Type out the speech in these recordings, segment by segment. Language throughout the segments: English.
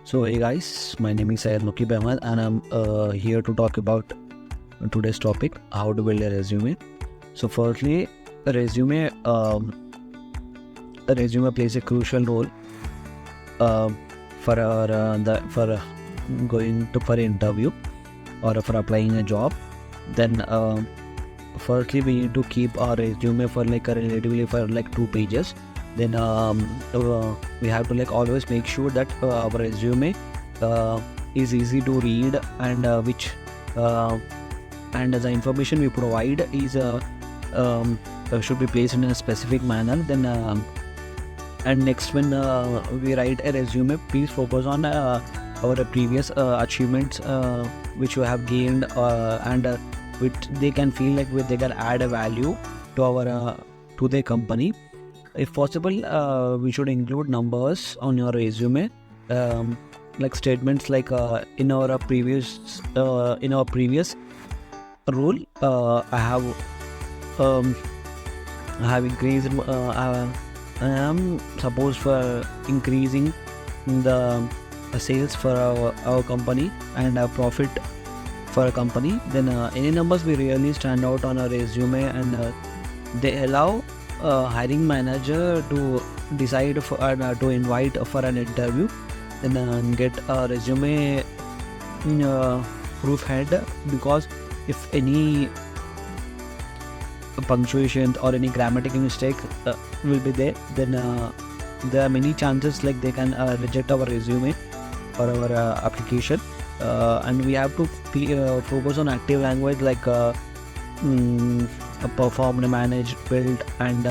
So hey guys, my name is Syed Lokib Ahmed and I'm here to talk about today's topic, how to build a resume. So firstly, a resume plays a crucial role for going to for an interview or for applying a job. Then firstly we need to keep our resume for relatively for 2 pages. Then we have to always make sure that our resume is easy to read and and the information we provide is should be placed in a specific manner. Then and next, when we write a resume, please focus on our previous achievements which you have gained and which they can feel they can add a value to our to the company. If possible, we should include numbers on your resume, like statements in our previous role. I have increased. I am supposed for increasing the sales for our company and our profit for a company. Then any numbers we really stand out on our resume, and they allow hiring manager to decide for to invite for an interview. Then get a resume proof head, because if any punctuation or any grammatical mistake will be there, then there are many chances they can reject our resume or our application. And we have to focus on active language performed, managed, built, and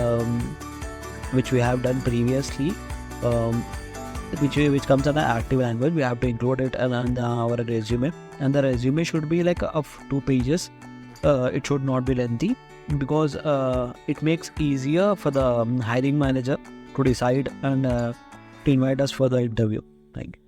which we have done previously, which comes under active language. We have to include it on our resume, and the resume should be of 2 pages. It should not be lengthy, because it makes easier for the hiring manager to decide and to invite us for the interview. Thank you.